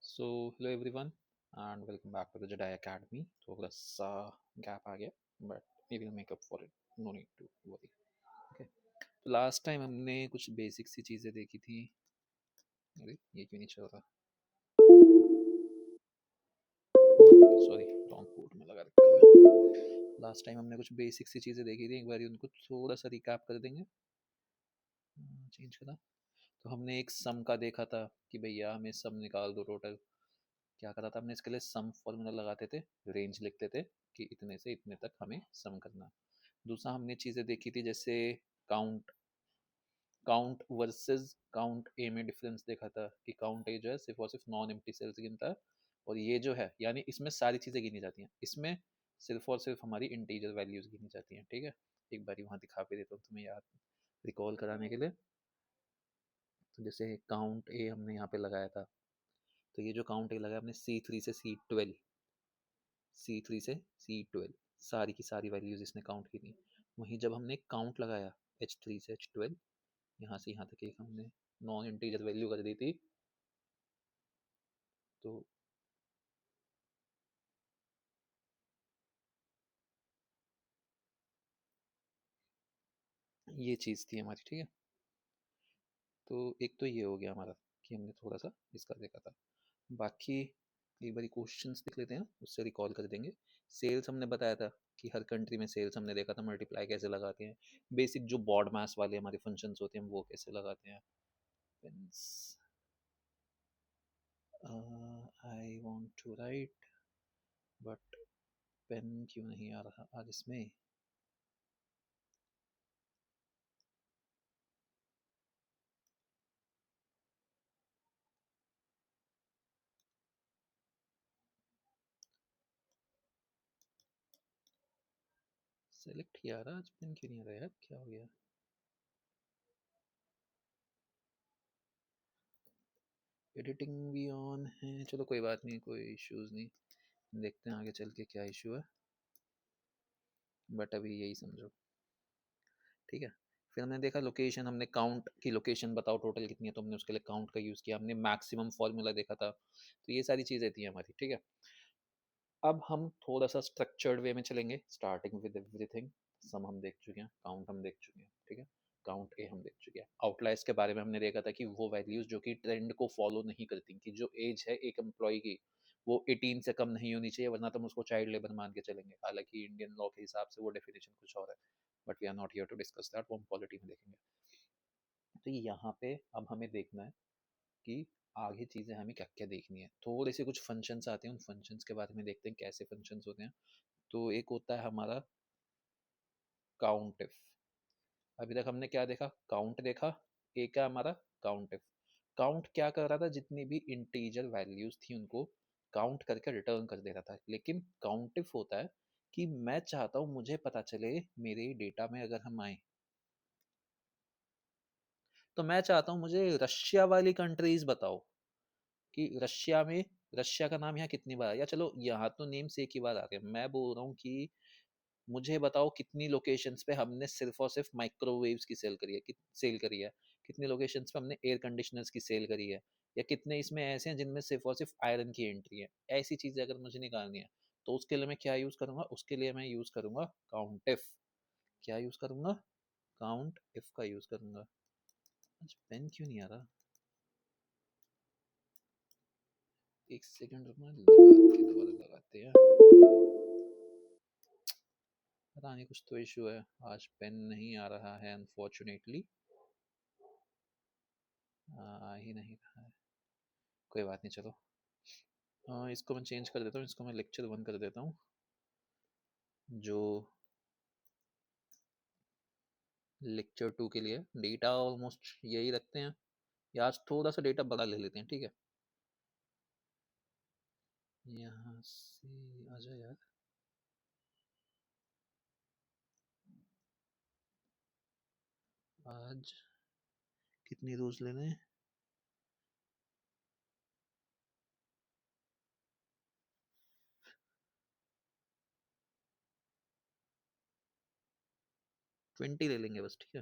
So hello everyone and welcome back to the Jedi academy. थोड़ा सा gap आ गया but we will make up for it, no need to worry. Okay, तो last time हमने कुछ basic सी चीज़ें देखी थी। अरे ये क्यों नहीं चल रहा? सॉरी, रॉन्ग पोर्ट में लगा रखा है। लास्ट टाइम हमने कुछ बेसिक सी चीज़ें देखी थी, एक बार उनको थोड़ा सा रिकैप कर देंगे। चेंज करा तो हमने एक सम का देखा था कि भैया हमें सम निकाल दो टोटल। क्या करा था हमने इसके लिए? सम फॉर्मूला लगाते थे, रेंज लिखते थे कि इतने से इतने तक हमें सम करना। दूसरा हमने चीज़ें देखी थी जैसे काउंट, काउंट वर्सेस काउंट ए में डिफरेंस देखा था कि काउंट ए जो है सिर्फ और सिर्फ नॉन एम्प्टी सेल्स गिनता है, और ये जो है यानी इसमें सारी चीज़ें गिनी जाती हैं, इसमें सिर्फ और सिर्फ हमारी इंटीजर वैल्यूज गिनी जाती हैं। ठीक है, एक बारी वहाँ दिखा भी देता हूँ तुम्हें याद रिकॉल कराने के लिए। तो जैसे काउंट ए हमने यहाँ पे लगाया था, तो ये जो काउंट ए लगाया हमने C3 से C12, C3 से C12 सारी की सारी वैल्यूज इसने काउंट की थी। वहीं जब हमने काउंट लगाया H3 से H12, यहाँ से यहाँ तक एक हमने नॉन इंटीजर वैल्यू कर दी थी, तो ये चीज़ थी हमारी। ठीक है, तो एक तो ये हो गया हमारा कि हमने थोड़ा सा इसका देखा था। बाकी एक बारी क्वेश्चंस देख लेते हैं, उससे रिकॉल कर देंगे। सेल्स हमने बताया था कि हर कंट्री में सेल्स हमने देखा था मल्टीप्लाई कैसे लगाते हैं। बेसिक जो बॉड मास वाले हमारे फंक्शंस होते हैं वो कैसे लगाते हैं। I want to write but pen क्यों नहीं आ रहा आज इसमें? सेलेक्ट किया रहा आज, पेन क्यों नहीं आ रहा यार, क्या हो गया? एडिटिंग भी ऑन है, चलो कोई बात नहीं, कोई इश्यूज नहीं, देखते हैं आगे चल के क्या इशू है, बट अभी यही समझो। ठीक है, फिर हमने देखा लोकेशन, हमने काउंट की लोकेशन बताओ टोटल कितनी है, तो हमने उसके लिए काउंट का यूज़ किया। हमने मैक्सिमम फॉर्मूला देखा था, तो ये सारी चीज़ें थी हमारी। ठीक है, अब हम थोड़ा सा स्ट्रक्चर्ड वे में चलेंगे, स्टार्टिंग विद एवरीथिंग। सम हम देख चुके हैं, काउंट हम देख चुके हैं, ठीक है, काउंट ए हम देख चुके हैं। आउटलायर्स के बारे में हमने देखा था कि वो वैल्यूज जो कि ट्रेंड को फॉलो नहीं करती, कि जो एज है एक एम्प्लॉय की वो 18 से कम नहीं होनी चाहिए, वरना तो हम उसको चाइल्ड लेबर मान के चलेंगे। हालांकि इंडियन लॉ के हिसाब से वो डेफिनेशन कुछ और है, but we are not here to discuss that, वो हम पॉलिटी में देखेंगे। तो यहाँ पे अब हमें देखना है कि आगे चीज़ें हमें क्या क्या देखनी है। थोड़े से कुछ फंक्शंस आते हैं, उन फंक्शंस के बारे में देखते हैं कैसे फंक्शंस होते हैं। तो एक होता है हमारा काउंट इफ। अभी तक हमने क्या देखा? काउंट देखा। एक है हमारा काउंट इफ। काउंट क्या कर रहा था? जितनी भी इंटीजर वैल्यूज थी उनको काउंट करके रिटर्न कर दे रहा था। लेकिन काउंट इफ होता है कि मैं चाहता हूँ मुझे पता चले मेरे डेटा में, अगर हम आए तो मैं चाहता हूँ मुझे रशिया वाली कंट्रीज बताओ कि रशिया में, रशिया का नाम यहाँ कितनी बार आया। चलो यहाँ तो नेम्स एक ही बार आ गए, मैं बोल रहा हूँ कि मुझे बताओ कितनी लोकेशंस पे हमने सिर्फ और सिर्फ माइक्रोवेव्स की सेल करी है, सेल करी है, कितनी लोकेशंस पे हमने एयर कंडीशनर्स की सेल करी है, या कितने इसमें ऐसे हैं जिनमें सिर्फ और सिर्फ आयरन की एंट्री है। ऐसी चीजें अगर मुझे निकालनी है तो उसके लिए मैं क्या यूज करूंगा? उसके लिए मैं यूज करूंगा काउंट इफ। क्या यूज करूंगा? काउंट इफ का यूज करूंगा। आज पेन क्यों नहीं आ रहा? एक सेकंड रुकना, निकाल के दोबारा लगाते हैं। पता नहीं कुछ तो इशू है, आज पेन नहीं आ रहा है अनफॉर्चुनेटली, आ ही नहीं रहा है। कोई बात नहीं, चलो इसको मैं चेंज कर देता हूँ, इसको मैं लेक्चर 1 कर देता हूँ। जो लेक्चर 2 के लिए डेटा ऑलमोस्ट यही रखते हैं, या आज थोड़ा सा डेटा बड़ा ले लेते हैं। ठीक है, यहाँ से आ जाए यार। आज कितनी रोज लेने हैं? ट्वेंटी ले लेंगे बस। ठीक है,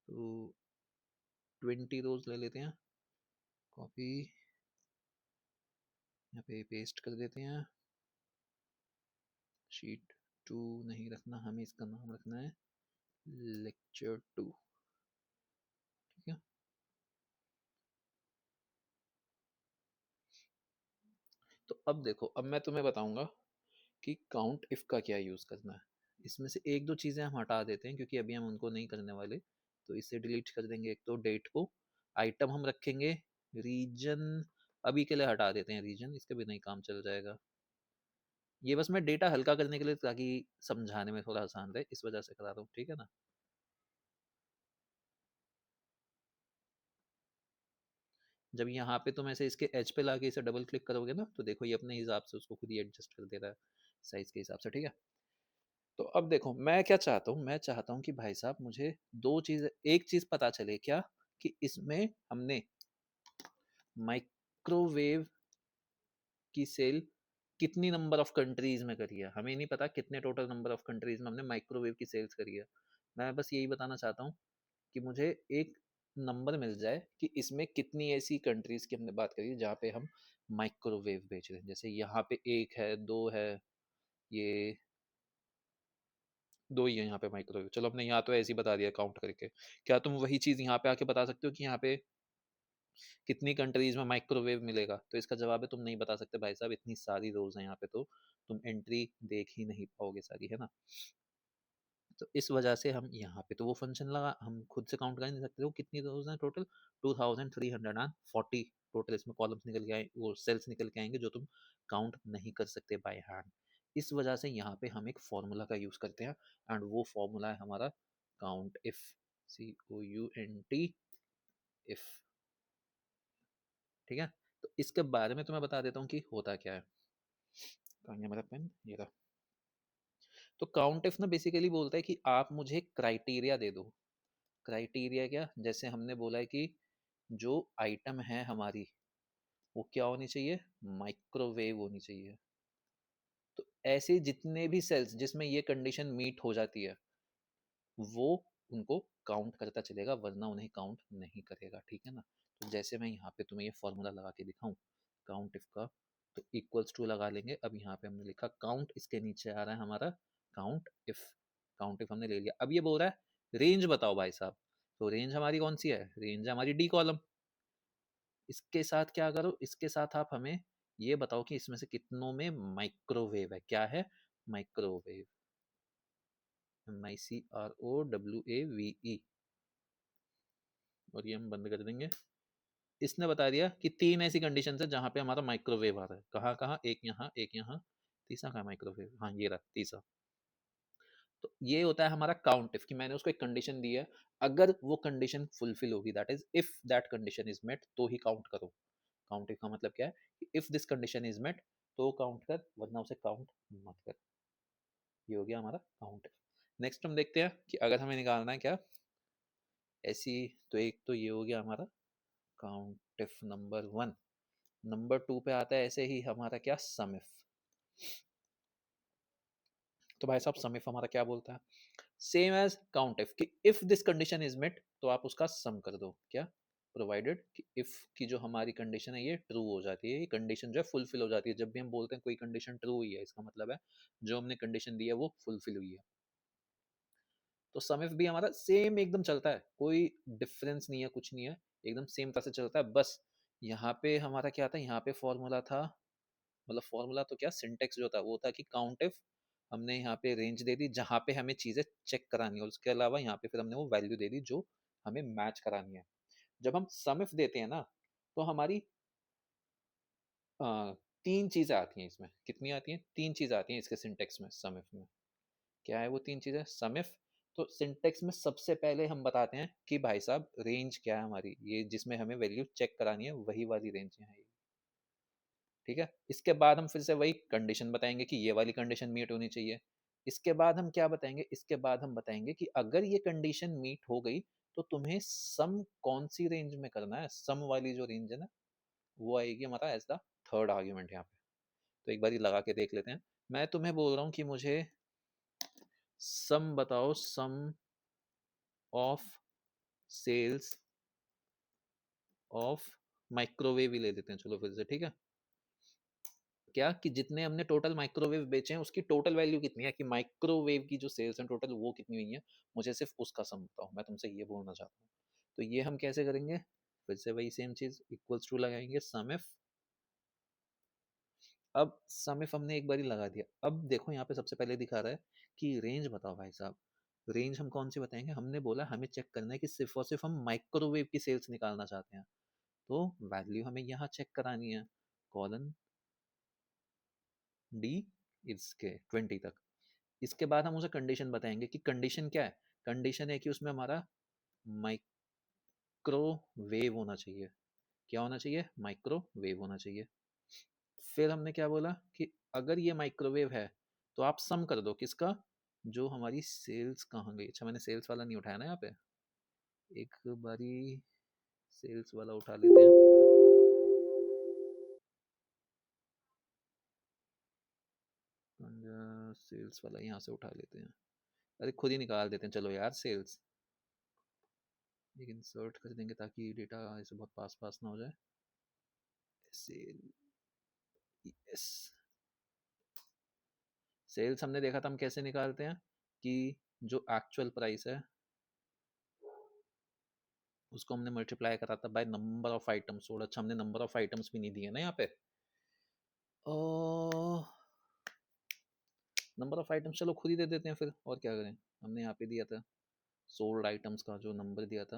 तो 20 रोज ले लेते हैं। कॉपी, यहाँ पे पेस्ट कर देते हैं। शीट 2 नहीं रखना हमें, इसका नाम रखना है लेक्चर 2। ठीक है, तो अब देखो, अब मैं तुम्हें बताऊंगा कि काउंट इफ का क्या यूज करना है। इसमें से एक दो चीजें हम हटा देते हैं क्योंकि अभी हम उनको नहीं करने वाले, तो इसे डिलीट कर देंगे। एक तो डेट को, आइटम हम रखेंगे, रीजन अभी के लिए हटा देते हैं, रीजन इसके बिना ही काम चल जाएगा। ये बस मैं डेटा हल्का करने के लिए, ताकि समझाने में थोड़ा आसान रहे, इस वजह से करा रहा हूँ, ठीक है ना। जब यहाँ पे तुम ऐसे इसके एज पे लाके इसे डबल क्लिक करोगे ना, तो देखो ये अपने हिसाब से उसको खुद ही एडजस्ट कर दे रहा है साइज के हिसाब से, ठीक है। तो अब देखो मैं क्या चाहता हूँ, मैं चाहता हूँ कि भाई साहब मुझे दो चीज, एक चीज पता चले क्या, कि इसमें हमने माइक्रोवेव की सेल कितनी नंबर ऑफ कंट्रीज में करी है। हमें नहीं पता कितने टोटल नंबर ऑफ कंट्रीज में हमने माइक्रोवेव की सेल्स करी है। मैं बस यही बताना चाहता हूँ कि मुझे एक नंबर मिल जाए कि इसमें कितनी ऐसी कंट्रीज की हमने बात करी है जहाँ पे हम माइक्रोवेव बेच रहे हैं। जैसे यहाँ पे एक है, दो है, ये दो ही है यहाँ पे माइक्रोवेव। चलो हमने यहाँ तो ऐसे ही बता दिया काउंट करके। क्या तुम वही चीज यहाँ पे आके बता सकते हो कि यहाँ पे कितनी कंट्रीज में माइक्रोवेव मिलेगा? तो इसका जवाब है तुम नहीं बता सकते भाई साहब, इतनी सारी रोल्स हैं यहाँ पे, तो तुम एंट्री देख ही नहीं पाओगे सारी, है ना। तो इस वजह से हम यहाँ पे तो वो फंक्शन लगा, हम खुद से काउंट कर नहीं सकते हो कितनी रोज हैं टोटल। 2340 टोटल इसमें कॉलम्स निकल के आए, वो सेल्स निकल के आएंगे जो तुम काउंट नहीं कर सकते बाय हैंड। इस वजह से यहाँ पे हम एक फॉर्मूला का यूज करते हैं, एंड वो फॉर्मूला है हमारा काउंट इफ, COUNT इफ। ठीक है, तो इसके बारे में तो मैं बता देता हूँ कि होता क्या है। कहाँ गया मेरा पेन, ये रहा। तो काउंट इफ ना बेसिकली बोलता है कि आप मुझे क्राइटेरिया दे दो। क्राइटेरिया क्या, जैसे हमने बोला है कि जो आइटम है हमारी वो क्या होनी चाहिए, माइक्रोवेव होनी चाहिए। तो ऐसे जितने भी सेल्स जिसमें ये कंडीशन मीट हो जाती है, वो उनको काउंट करता चलेगा, वरना उन्हें काउंट नहीं करेगा, ठीक है ना। तो जैसे मैं यहाँ पे तुम्हें ये फॉर्मूला लगा के दिखाऊं काउंट इफ का, तो इक्वल्स टू लगा लेंगे। अब यहाँ पे हमने लिखा काउंट, इसके नीचे आ रहा है हमारा काउंट इफ। काउंट इफ हमने ले लिया। अब ये बोल रहा है रेंज बताओ भाई साहब। तो रेंज हमारी कौन सी है, रेंज है हमारी डी कॉलम। इसके साथ क्या करो, इसके साथ आप हमें ये बताओ कि इसमें से कितनों में माइक्रोवेव है। क्या है, माइक्रोवेव, MICROWAVE। और ये हम बंद कर देंगे। इसने बता दिया कि तीन ऐसी कंडीशन है जहां पे हमारा माइक्रोवेव आ रहा है। कहाँ कहाँ, एक यहाँ, एक यहाँ, तीसरा कहाँ माइक्रोवेव, हाँ ये रहा तीसरा। तो ये होता है हमारा काउंट इफ, कि मैंने उसको एक कंडीशन दी है, अगर वो कंडीशन फुलफिल होगी, that is if that condition is met, तो ही काउंट करो। काउंट इफ का मतलब क्या है कि if this condition is met तो काउंट कर, वरना उसे काउंट मत कर। ये हो गया हमारा काउंट इफ। नेक्स्ट हम देखते हैं कि अगर हमें निकालना है क्या ऐसी, तो एक तो ये हो गया हमारा काउंट इफ नंबर 1। नंबर 2 पे आता है ऐसे ही हमारा क्या, सम इफ। तो भाई साहब सम इफ हमारा क्या बोलता है, सेम एज काउंट इफ, कि if this condition is met तो आप उसका सम कर दो। क्या, प्रोवाइडेड कि इफ की जो हमारी कंडीशन है ये ट्रू हो जाती है, ये कंडीशन जो है फुलफिल हो जाती है। जब भी हम बोलते हैं कोई कंडीशन ट्रू हुई है, इसका मतलब है जो हमने कंडीशन दी है वो फुलफिल हुई है। तो सम इफ भी हमारा सेम एकदम चलता है, कोई डिफरेंस नहीं है, कुछ नहीं है, एकदम सेम तरह से चलता है। बस यहाँ पे हमारा क्या था, यहाँ पे फॉर्मूला था, मतलब फॉर्मूला तो क्या, सिंटेक्स जो था वो था कि काउंट इफ, हमने यहाँ पे रेंज दे दी जहां पे हमें चीजें चेक करानी है, और उसके अलावा यहाँ पे फिर हमने वो वैल्यू दे दी जो हमें मैच करानी है। जब हम सम इफ देते हैं ना, तो हमारी तीन चीजें आती हैं इसमें। कितनी आती हैं, तीन चीजें आती हैं इसके सिंटेक्स में, सम इफ में। क्या है वो तीन चीजें, सम इफ, तो सिंटेक्स में सबसे पहले हम बताते हैं कि भाई साहब रेंज क्या है हमारी, ये जिसमें हमें वैल्यू चेक करानी है वही वाली रेंज है ये। ठीक है, इसके बाद हम फिर से वही कंडीशन बताएंगे कि ये वाली कंडीशन मीट होनी चाहिए। इसके बाद हम क्या बताएंगे, इसके बाद हम बताएंगे कि अगर ये कंडीशन मीट हो गई तो तुम्हें सम कौन सी रेंज में करना है, सम वाली जो रेंज है ना, वो आएगी हमारा एज द थर्ड आर्ग्यूमेंट यहाँ पे। तो एक बार ये लगा के देख लेते हैं। मैं तुम्हें बोल रहा हूँ कि मुझे सम बताओ, सम ऑफ सेल्स ऑफ माइक्रोवेव ही ले देते हैं, चलो फिर से, ठीक है। क्या कि जितने हमने टोटल माइक्रोवेव बेचे हैं उसकी टोटल वैल्यू कितनी है, कि माइक्रोवेव की जो सेल्स हैं टोटल वो कितनी हुई है, मुझे सिर्फ उसका सम बताओ, मैं तुमसे ये बोलना चाहता हूँ। तो ये हम कैसे करेंगे, फिर से वही सेम चीज, इक्वल्स टू लगाएंगे सम एफ। अब सम इफ हमने एक बार ही लगा दिया, अब देखो यहाँ पे सबसे पहले दिखा रहा है कि रेंज बताओ भाई साहब। रेंज हम कौन सी बताएंगे, हमने बोला हमें चेक करना है कि सिर्फ और सिर्फ हम माइक्रोवेव की सेल्स निकालना चाहते हैं, तो वैल्यू हमें यहाँ चेक करानी है, कॉलन डी इसके 20 तक। इसके बाद हम उसे कंडीशन बताएंगे कि कंडीशन क्या है, कंडीशन है कि उसमें हमारा माइक्रोवेव होना चाहिए। क्या होना चाहिए, माइक्रोवेव होना चाहिए। फिर हमने क्या बोला कि अगर ये माइक्रोवेव है तो आप सम कर दो किसका, जो हमारी सेल्स कहाँ गई, अच्छा मैंने सेल्स वाला नहीं उठाया ना यहाँ पे, एक बारी सेल्स वाला उठा लेते हैं। सेल्स वाला यहाँ से उठा लेते हैं, अरे खुद ही निकाल देते हैं चलो यार सेल्स, एक इंसर्ट कर देंगे ताकि डेटा ऐसे बहुत पास पास ना हो जाए। सेल, यस, सेल्स हमने देखा था हम कैसे निकालते हैं, कि जो एक्चुअल प्राइस है उसको हमने मल्टीप्लाई करा था by number of items sold. अच्छा हमने नंबर ऑफ आइटम्स भी नहीं दिए ना यहाँ पे, नंबर ऑफ आइटम्स चलो खुद ही दे देते हैं फिर, और क्या करें। हमने यहाँ पे दिया था सोल्ड आइटम्स का जो नंबर दिया था,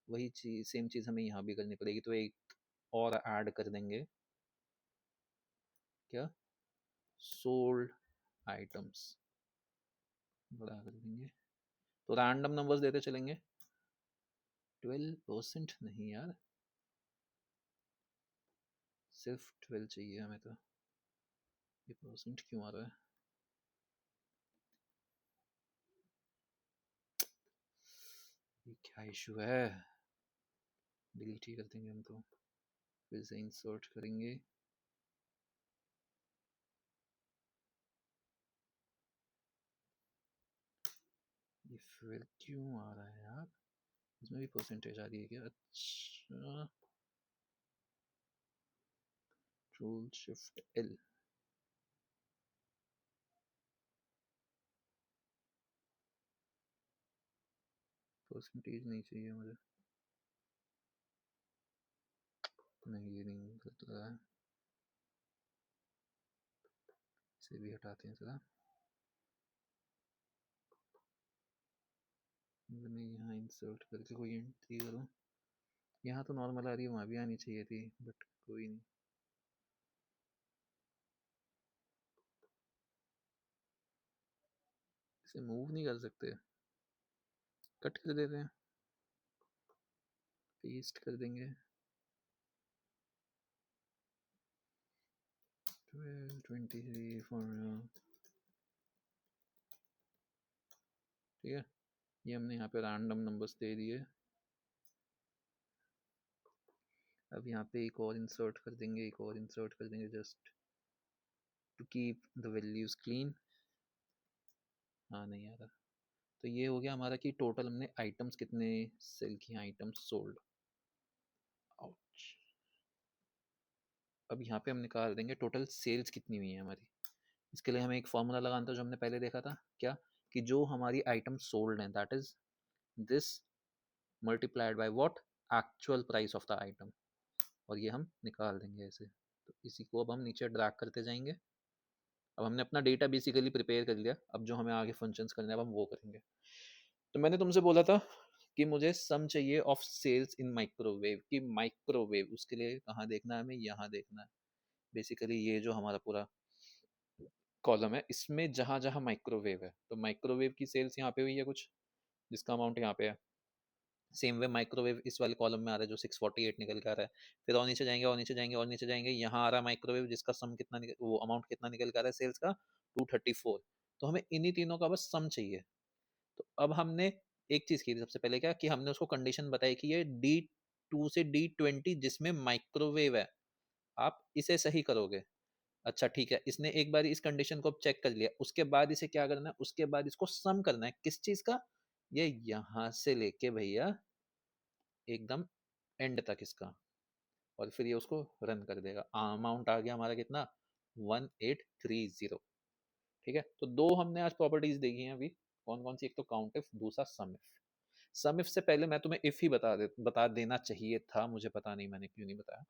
वही चीज सेम चीज हमें यहाँ भी करनी पड़ेगी, तो एक और ऐड कर देंगे, क्या, सोल्ड आइटम्स बड़ा कर देंगे, तो रैंडम नंबर्स देते चलेंगे। 12% नहीं यार, सिर्फ 12 चाहिए हमें तो, ये परसेंट क्यों आ रहा है, ये क्या इशू है, डिलीट ही कर देंगे हम तो, फिर से इंसर्ट करेंगे। ये फिर क्यों आ रहा है यार, इसमें भी परसेंटेज आ रही है क्या, अच्छा, कंट्रोल शिफ्ट एल, परसेंटेज नहीं चाहिए मुझे, नहीं ये नहीं गलत लगा है, इसे भी हटाते हैं जरा। अगर मैं यहाँ इंसर्ट करके कोई एंट्री करूँ, यहाँ तो नॉर्मल आ रही है, वहाँ भी आनी चाहिए थी, बट कोई नहीं, इसे मूव नहीं कर सकते, कट कर देते हैं, पेस्ट कर देंगे, 23 फॉर्मूला, ठीक है। ये हमने यहाँ पे रैंडम नंबर्स दे दिए, अब यहाँ पे एक और इंसर्ट कर देंगे, एक और इंसर्ट कर देंगे, just to keep the values clean. हाँ नहीं आ रहा, तो ये हो गया हमारा कि टोटल हमने आइटम्स कितने सेल किए, आइटम्स सोल्ड, आउच। अब यहाँ पे हम निकाल देंगे टोटल सेल्स कितनी हुई है हमारी, इसके लिए हमें एक फॉर्मूला लगाना था जो हमने पहले देखा था, क्या, कि जो हमारी आइटम सोल्ड है that is this multiplied by what, actual price of the item, और ये हम निकाल देंगे ऐसे। तो इसी को अब हम नीचे ड्रैग करते जाएंगे, अब हमने अपना डेटा बेसिकली प्रिपेयर कर लिया, अब जो हमें आगे फंक्शंस करने हैं अब हम वो करेंगे। तो मैंने तुमसे बोला था कि मुझे सम चाहिए ऑफ सेल्स इन माइक्रोवेव, कि माइक्रोवेव उसके लिए कहाँ देखना है हमें, यहाँ देखना है। बेसिकली ये जो हमारा पूरा कॉलम है इसमें जहां जहां माइक्रोवेव है, तो माइक्रोवेव की सेल्स यहाँ पे हुई है कुछ, जिसका अमाउंट यहाँ पे है। सेम वे माइक्रोवेव इस वाले कॉलम में आ रहा है जो 648 निकल के आ रहा है, फिर और नीचे जाएंगे और नीचे जाएंगे और नीचे जाएंगे, यहाँ आ रहा है माइक्रोवेव जिसका सम कितना वो अमाउंट कितना निकल के आ रहा है सेल्स का, 234। तो हमें इन्हीं तीनों का बस सम चाहिए। तो अब हमने एक चीज की थी सबसे पहले, क्या कि हमने उसको कंडीशन बताई कि ये D2 से D20 जिसमें माइक्रोवेव है, आप इसे सही करोगे। अच्छा ठीक है, इसने एक बार इस कंडीशन को चेक कर लिया, उसके बाद इसे क्या करना है, उसके बाद इसको सम करना है किस चीज का, ये यहां से लेके भैया एकदम एंड तक इसका, और फिर ये उसको रन कर देगा। अमाउंट आ गया हमारा कितना, 1830। ठीक है, तो दो हमने आज प्रॉपर्टीज देखी हैं अभी। कौन कौन सी? एक तो काउंट इफ, दूसरा सम इफ। सम इफ से पहले मैं तुम्हें इफ ही बता देना चाहिए था, मुझे पता नहीं मैंने क्यों नहीं बताया,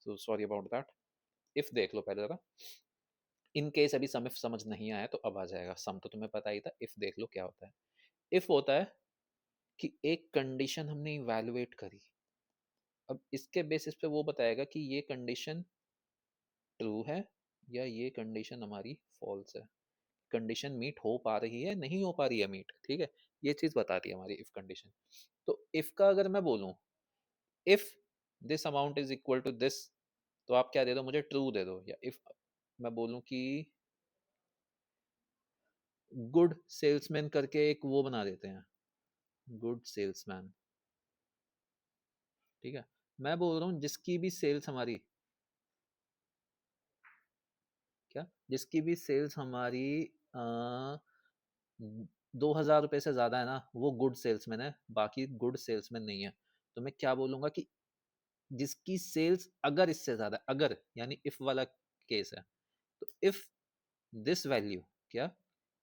so sorry about that. If देख लो पहले जरा, इन केस अभी सम इफ समझ नहीं आया तो अब आ जाएगा। सम तो तुम्हें पता ही था, इफ देख लो क्या होता है। इफ होता है कि एक कंडीशन हमने इवैल्यूएट करी, अब इसके बेसिस पे वो बताएगा कि ये कंडीशन ट्रू है या ये कंडीशन हमारी फॉल्स है। कंडीशन मीट हो पा रही है, नहीं हो पा रही है मीट, ठीक है, ये चीज बताती है हमारी इफ कंडीशन। तो इफ का अगर मैं बोलूं, if this amount is equal to this, तो आप क्या दे दो मुझे? ट्रू दे दो। या इफ मैं बोलूं कि गुड सेल्समैन करके एक वो बना देते हैं, गुड सेल्समैन, ठीक है, मैं बोल रहा हूँ जिसकी भी सेल्स हमारी, क्या, जिसकी भी सेल्स हमारी 2000 रुपए से ज्यादा है ना, वो गुड सेल्समैन है, बाकी गुड सेल्समैन नहीं है। तो मैं क्या बोलूंगा कि जिसकी सेल्स अगर इससे ज्यादा, अगर यानी इफ वाला केस है, तो इफ दिस वैल्यू, क्या,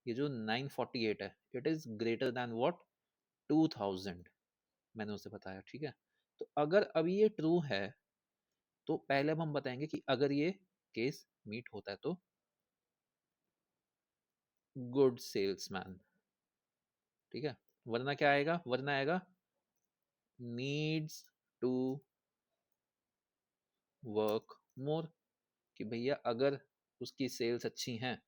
ये जो 948 है, it is greater than what, 2000, मैंने उसे बताया, ठीक है। तो अगर अभी ये ट्रू है, तो पहले अब हम बताएंगे कि अगर ये केस मीट होता है तो गुड सेल्समैन, ठीक है। वरना क्या आएगा? वरना आएगा नीड्स टू वर्क मोर, कि भैया अगर उसकी सेल्स अच्छी हैं,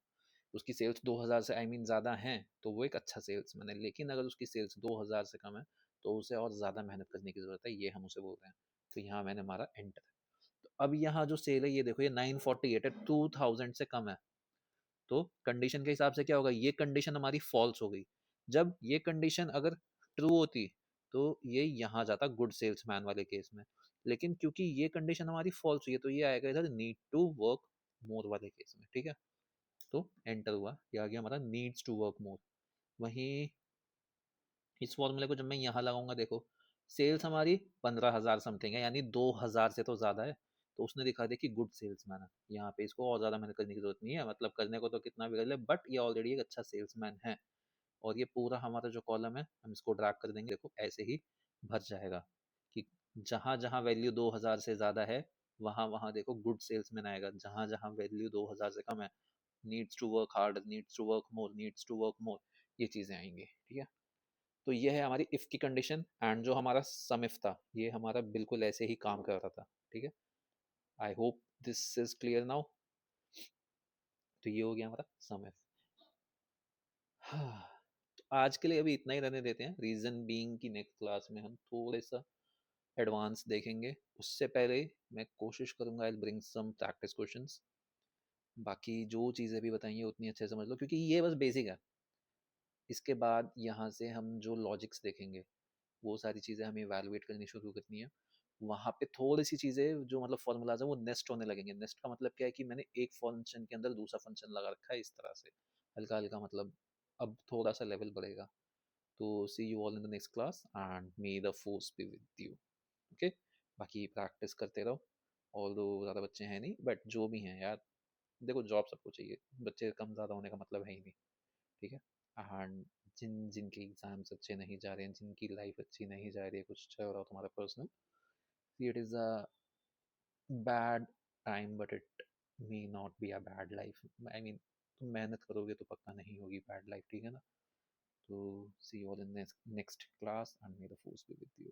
उसकी सेल्स 2000 से आई मीन ज़्यादा हैं, तो वो एक अच्छा सेल्समैन है। लेकिन अगर उसकी सेल्स 2000 से कम है, तो उसे और ज़्यादा मेहनत करने की ज़रूरत है, ये हम उसे बोल रहे हैं। तो यहाँ मैंने मारा एंटर। तो अब यहाँ जो सेल है, ये देखो, ये 948 है, 2000 से कम है। तो कंडीशन के हिसाब से क्या होगा? ये कंडीशन हमारी फॉल्स हो गई। जब ये कंडीशन अगर ट्रू होती, तो ये यहाँ जाता गुड सेल्समैन वाले केस में। लेकिन क्योंकि ये कंडीशन हमारी फॉल्स हुई है, तो ये आएगा इधर नीड टू वर्क मोर वाले केस में, ठीक है। तो एंटर हुआ, ये आ गया हमारा नीड्स टू वर्क मोर। वहीं इस फॉर्मूले को जब मैं यहाँ लगाऊंगा, देखो, सेल्स हमारी 15,000 समथिंग है, यानी 2000 से तो ज्यादा है। तो उसने दिखा दिया कि गुड सेल्समैन है। यहाँ पे इसको और ज्यादा मेहनत करने की जरूरत नहीं है, मतलब करने को तो कितना भी कर ले, बट ये ऑलरेडी एक अच्छा सेल्समैन है। और ये पूरा हमारा जो कॉलम है, हम इसको ड्रैग कर देंगे, देखो ऐसे ही भर जाएगा कि जहां जहां वैल्यू 2000 से ज्यादा है, वहां वहां देखो गुड सेल्समैन आएगा। जहां जहां वैल्यू 2000 से कम है, needs to work hard, needs to work more, needs to work more, ये चीजें आएंगी, ठीक है। तो ये है हमारी इफ की कंडीशन। एंड जो हमारा सम इफ था, ये हमारा बिल्कुल ऐसे ही काम कर रहा था, ठीक है। I hope this is clear now. तो ये हो गया हमारा सम इफ। हाँ, तो आज के लिए अभी इतना ही रहने देते हैं। रीजन बीइंग की नेक्स्ट क्लास में हम थोड़े सा एडवांस देखेंगे। उससे पहले मैं कोशिश करूंगा, I bring some practice questions. बाकी जो चीज़ें भी बताई हैं उतनी अच्छे से समझ लो, क्योंकि ये बस बेसिक है। इसके बाद यहाँ से हम जो लॉजिक्स देखेंगे, वो सारी चीज़ें हमें इवैल्यूएट करनी शुरू करनी है। वहाँ पे थोड़ी सी चीज़ें जो मतलब फॉर्मूलाज है, वो नेस्ट होने लगेंगे। नेस्ट का मतलब क्या है कि मैंने एक फंक्शन के अंदर दूसरा फंक्शन लगा रखा है, इस तरह से हल्का हल्का, मतलब अब थोड़ा सा लेवल बढ़ेगा। तो see you all in the next class and may the force be with you. Okay, बाकी प्रैक्टिस करते रहो। ऑल दो ज़्यादा बच्चे हैं नहीं, बट जो भी हैं यार, देखो जॉब सबको चाहिए, बच्चे कम ज़्यादा होने का मतलब है ही नहीं, ठीक है। एंड जिनके एग्जाम्स अच्छे नहीं जा रहे हैं, जिनकी लाइफ अच्छी नहीं जा रही है, कुछ चल रहा हो तुम्हारा personal, it is a bad time but it may not be a bad life, I mean, तुम मेहनत करोगे तो पक्का नहीं होगी बैड लाइफ, ठीक है ना। तो see you all in next class and may the force be with you.